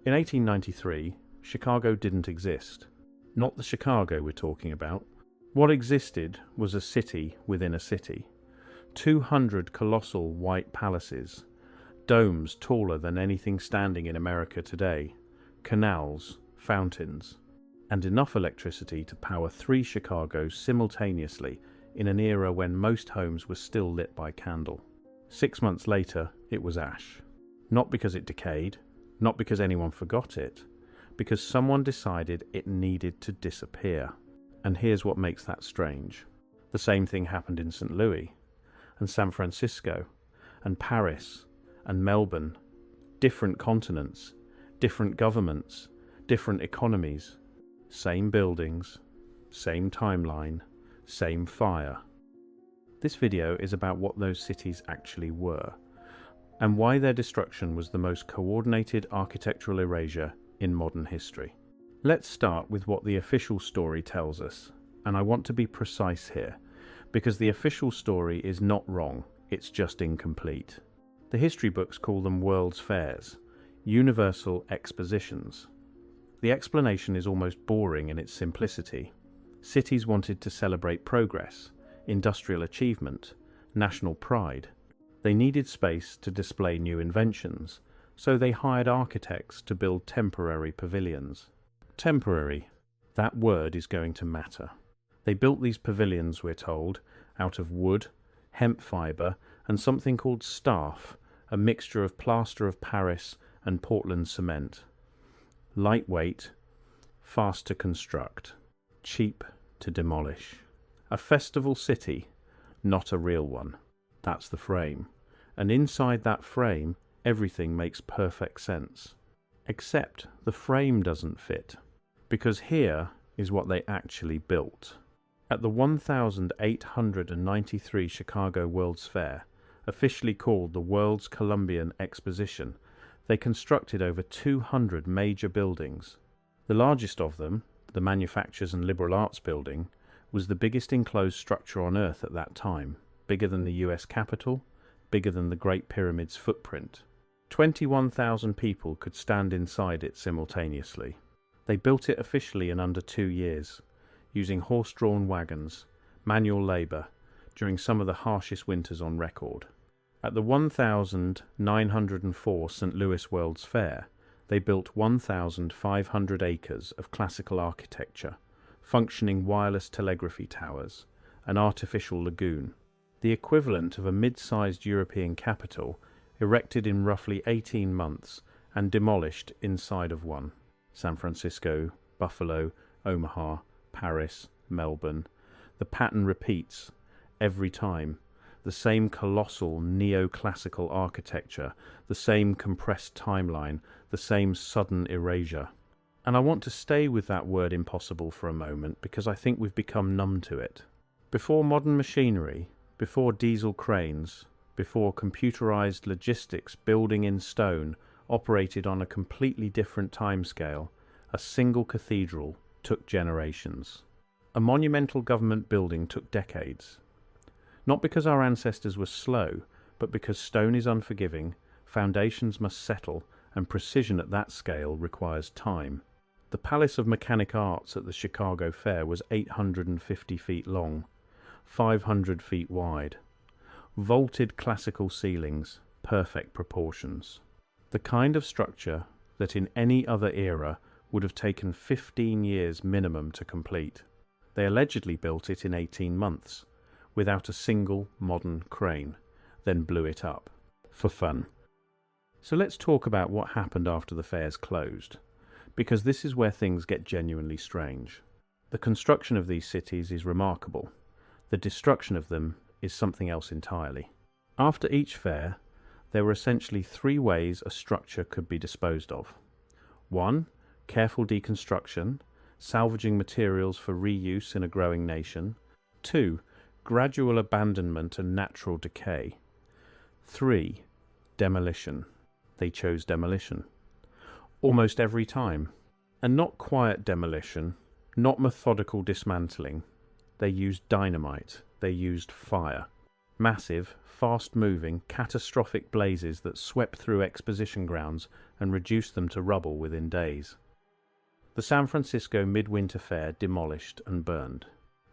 In 1893, Chicago didn't exist. Not the Chicago we're talking about. What existed was a city within a city. 200 colossal white palaces, domes taller than anything standing in America today, canals, fountains, and enough electricity to power 3 Chicagos simultaneously in an era when most homes were still lit by candle. 6 months later, it was ash. Not because it decayed, not because anyone forgot it, because someone decided it needed to disappear. And here's what makes that strange. The same thing happened in St. Louis, and San Francisco, and Paris, and Melbourne. Different continents, different governments, different economies. Same buildings, same timeline, same fire. This video is about what those cities actually were, and why their destruction was the most coordinated architectural erasure in modern history. Let's start with what the official story tells us, and I want to be precise here, because the official story is not wrong, it's just incomplete. The history books call them World's Fairs, universal expositions. The explanation is almost boring in its simplicity. Cities wanted to celebrate progress, industrial achievement, national pride. They needed space to display new inventions, so they hired architects to build temporary pavilions. Temporary. That word is going to matter. They built these pavilions, we're told, out of wood, hemp fibre, and something called staff, a mixture of plaster of Paris and Portland cement. Lightweight, fast to construct, cheap to demolish. A festival city, not a real one. That's the frame. And inside that frame, everything makes perfect sense. Except the frame doesn't fit. Because here is what they actually built. At the 1893 Chicago World's Fair, officially called the World's Columbian Exposition, they constructed over 200 major buildings. The largest of them, the Manufactures and Liberal Arts Building, was the biggest enclosed structure on Earth at that time, bigger than the US Capitol, bigger than the Great Pyramid's footprint. 21,000 people could stand inside it simultaneously. They built it officially in under 2 years, using horse-drawn wagons, manual labour, during some of the harshest winters on record. At the 1904 St. Louis World's Fair, they built 1,500 acres of classical architecture, functioning wireless telegraphy towers, an artificial lagoon, the equivalent of a mid-sized European capital, erected in roughly 18 months and demolished inside of one. San Francisco, Buffalo, Omaha, Paris, Melbourne. The pattern repeats every time. The same colossal neoclassical architecture, the same compressed timeline, the same sudden erasure. And I want to stay with that word impossible for a moment because I think we've become numb to it. Before modern machinery, before diesel cranes, before computerized logistics building in stone operated on a completely different timescale, a single cathedral took generations. A monumental government building took decades. Not because our ancestors were slow, but because stone is unforgiving, foundations must settle, and precision at that scale requires time. The Palace of Mechanic Arts at the Chicago Fair was 850 feet long, 500 feet wide. Vaulted classical ceilings, perfect proportions. The kind of structure that in any other era would have taken 15 years minimum to complete. They allegedly built it in 18 months, without a single modern crane, then blew it up, for fun. So let's talk about what happened after the fairs closed, because this is where things get genuinely strange. The construction of these cities is remarkable. The destruction of them is something else entirely. After each fair, there were essentially 3 ways a structure could be disposed of. 1. Careful deconstruction, salvaging materials for reuse in a growing nation. 2. Gradual abandonment and natural decay. 3. Demolition. They chose demolition. Almost every time. And not quiet demolition, not methodical dismantling. They used dynamite. They used fire. Massive, fast-moving, catastrophic blazes that swept through exposition grounds and reduced them to rubble within days. The San Francisco Midwinter Fair demolished and burned.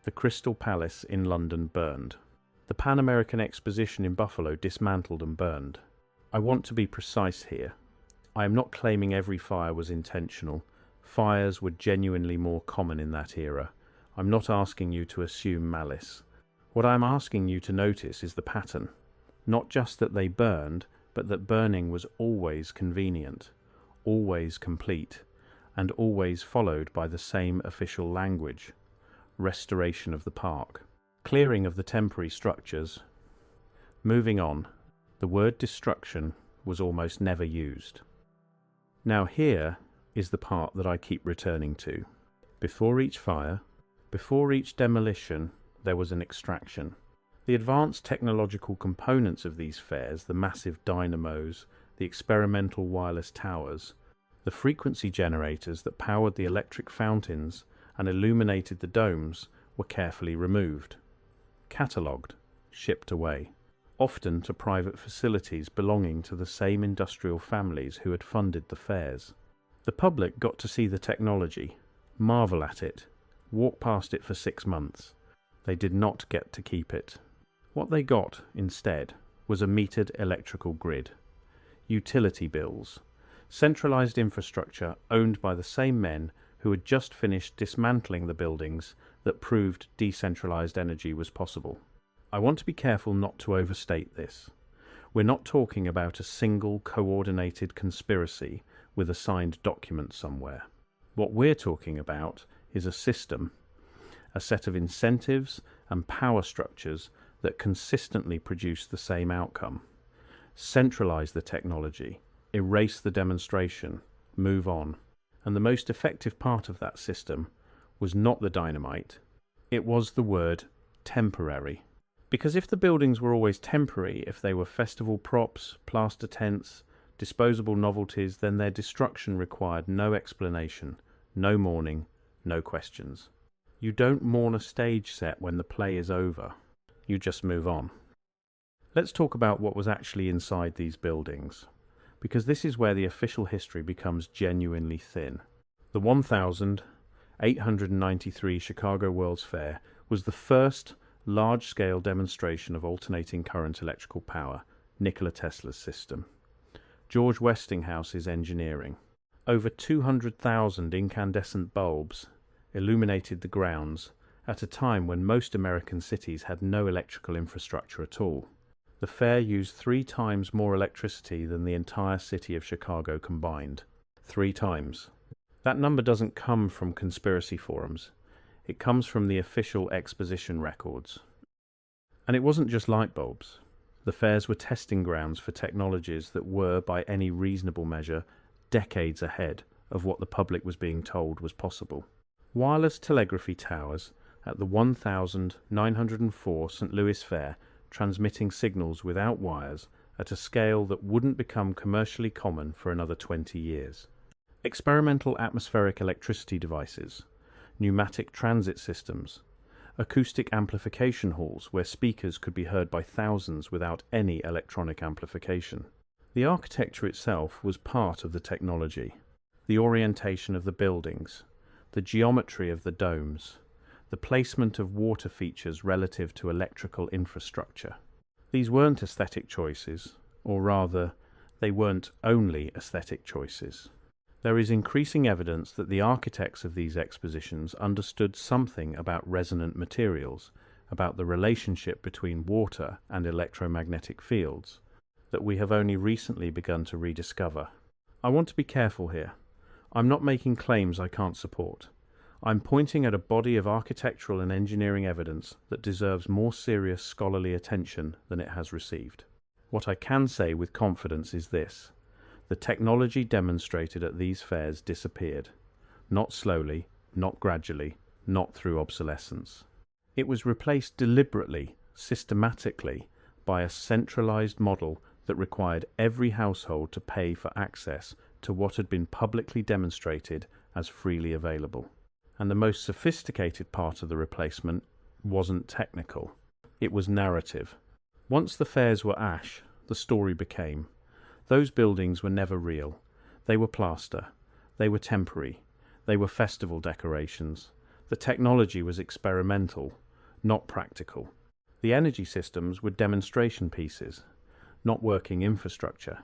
The Crystal Palace in London burned. The Pan American Exposition in Buffalo dismantled and burned. I want to be precise here. I am not claiming every fire was intentional. Fires were genuinely more common in that era. I'm not asking you to assume malice. What I'm asking you to notice is the pattern. Not just that they burned, but that burning was always convenient, always complete, and always followed by the same official language: restoration of the park, clearing of the temporary structures. Moving on, the word destruction was almost never used. Now here is the part that I keep returning to. Before each fire, before each demolition, there was an extraction. The advanced technological components of these fairs, the massive dynamos, the experimental wireless towers, the frequency generators that powered the electric fountains and illuminated the domes, were carefully removed, catalogued, shipped away, often to private facilities belonging to the same industrial families who had funded the fairs. The public got to see the technology, marvel at it, walk past it for 6 months. They did not get to keep it. What they got, instead, was a metered electrical grid, utility bills, centralized infrastructure owned by the same men who had just finished dismantling the buildings that proved decentralized energy was possible. I want to be careful not to overstate this. We're not talking about a single coordinated conspiracy with a signed document somewhere. What we're talking about is a system, a set of incentives and power structures that consistently produce the same outcome. Centralize the technology, erase the demonstration, move on. And the most effective part of that system was not the dynamite, it was the word temporary. Because if the buildings were always temporary, if they were festival props, plaster tents, disposable novelties, then their destruction required no explanation, no mourning, no questions. You don't mourn a stage set when the play is over. You just move on. Let's talk about what was actually inside these buildings, because this is where the official history becomes genuinely thin. The 1893 Chicago World's Fair was the first large-scale demonstration of alternating current electrical power, Nikola Tesla's system. George Westinghouse's engineering. Over 200,000 incandescent bulbs illuminated the grounds at a time when most American cities had no electrical infrastructure at all. The fair used 3 times more electricity than the entire city of Chicago combined. 3 times. That number doesn't come from conspiracy forums. It comes from the official exposition records. And it wasn't just light bulbs. The fairs were testing grounds for technologies that were, by any reasonable measure, decades ahead of what the public was being told was possible. Wireless telegraphy towers at the 1904 St. Louis Fair, transmitting signals without wires at a scale that wouldn't become commercially common for another 20 years. Experimental atmospheric electricity devices, pneumatic transit systems, acoustic amplification halls where speakers could be heard by thousands without any electronic amplification. The architecture itself was part of the technology. The orientation of the buildings, the geometry of the domes, the placement of water features relative to electrical infrastructure. These weren't aesthetic choices, or rather, they weren't only aesthetic choices. There is increasing evidence that the architects of these expositions understood something about resonant materials, about the relationship between water and electromagnetic fields, that we have only recently begun to rediscover. I want to be careful here. I'm not making claims I can't support. I'm pointing at a body of architectural and engineering evidence that deserves more serious scholarly attention than it has received. What I can say with confidence is this: the technology demonstrated at these fairs disappeared. Not slowly, not gradually, not through obsolescence. It was replaced deliberately, systematically, by a centralized model that required every household to pay for access to what had been publicly demonstrated as freely available. And the most sophisticated part of the replacement wasn't technical. It was narrative. Once the fairs were ash, the story became, those buildings were never real. They were plaster. They were temporary. They were festival decorations. The technology was experimental, not practical. The energy systems were demonstration pieces, not working infrastructure.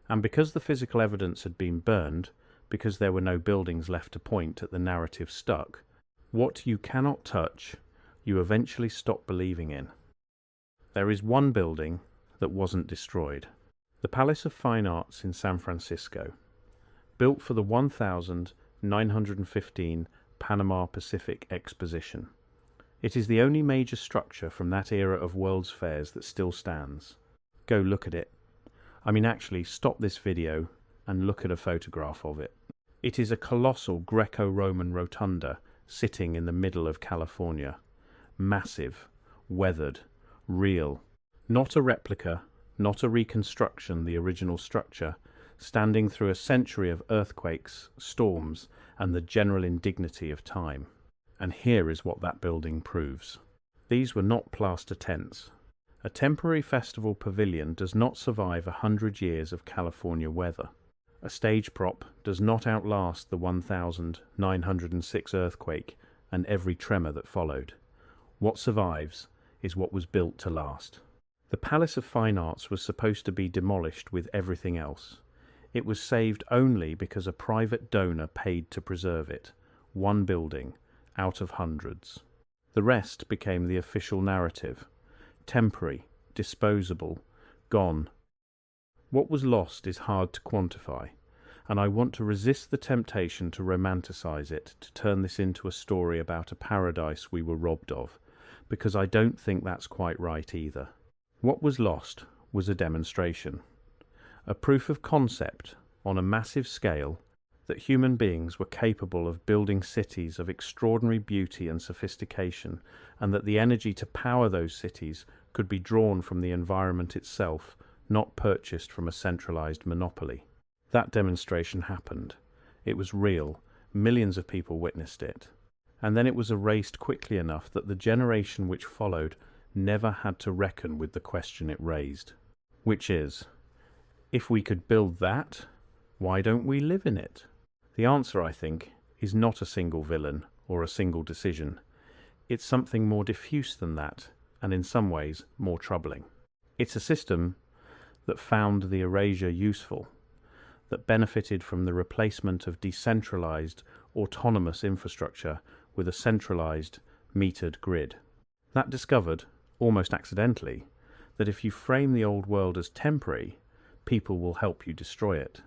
And because the physical evidence had been burned, because there were no buildings left to point at the narrative stuck, what you cannot touch, you eventually stop believing in. There is one building that wasn't destroyed. The Palace of Fine Arts in San Francisco, built for the 1915 Panama Pacific Exposition. It is the only major structure from that era of World's Fairs that still stands. Go look at it. I mean, actually, stop this video and look at a photograph of it. It is a colossal Greco-Roman rotunda sitting in the middle of California. Massive, weathered, real. Not a replica, not a reconstruction, the original structure, standing through a century of earthquakes, storms, and the general indignity of time. And here is what that building proves. These were not plaster tents. A temporary festival pavilion does not survive 100 years of California weather. A stage prop does not outlast the 1906 earthquake and every tremor that followed. What survives is what was built to last. The Palace of Fine Arts was supposed to be demolished with everything else. It was saved only because a private donor paid to preserve it. One building, out of hundreds. The rest became the official narrative. Temporary, disposable, gone. What was lost is hard to quantify, and I want to resist the temptation to romanticize it, to turn this into a story about a paradise we were robbed of, because I don't think that's quite right either. What was lost was a demonstration, a proof of concept on a massive scale that human beings were capable of building cities of extraordinary beauty and sophistication, and that the energy to power those cities could be drawn from the environment itself, not purchased from a centralized monopoly. That demonstration happened. It was real. Millions of people witnessed it. And then it was erased quickly enough that the generation which followed never had to reckon with the question it raised, which is, if we could build that, why don't we live in it? The answer, I think, is not a single villain or a single decision. It's something more diffuse than that, and in some ways more troubling. It's a system that found the erasure useful, that benefited from the replacement of decentralized, autonomous infrastructure with a centralized, metered grid. That discovered, almost accidentally, that if you frame the old world as temporary, people will help you destroy it.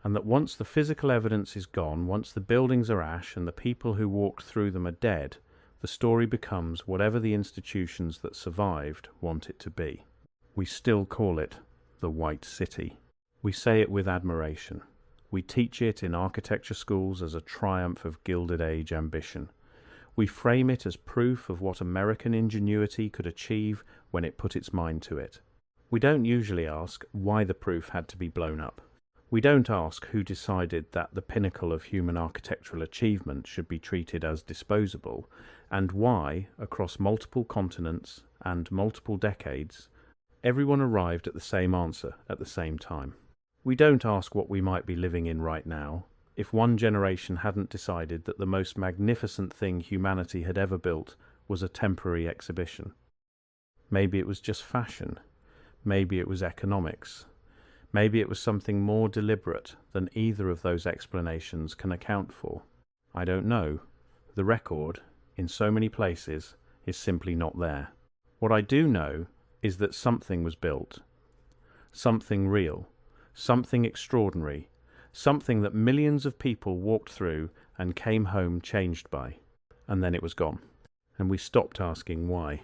And that once the physical evidence is gone, once the buildings are ash and the people who walked through them are dead, the story becomes whatever the institutions that survived want it to be. We still call it the White City. We say it with admiration. We teach it in architecture schools as a triumph of Gilded Age ambition. We frame it as proof of what American ingenuity could achieve when it put its mind to it. We don't usually ask why the proof had to be blown up. We don't ask who decided that the pinnacle of human architectural achievement should be treated as disposable, and why, across multiple continents and multiple decades, everyone arrived at the same answer at the same time. We don't ask what we might be living in right now if one generation hadn't decided that the most magnificent thing humanity had ever built was a temporary exhibition. Maybe it was just fashion. Maybe it was economics. Maybe it was something more deliberate than either of those explanations can account for. I don't know. The record, in so many places, is simply not there. What I do know is that something was built. Something real. Something extraordinary. Something that millions of people walked through and came home changed by. And then it was gone. And we stopped asking why.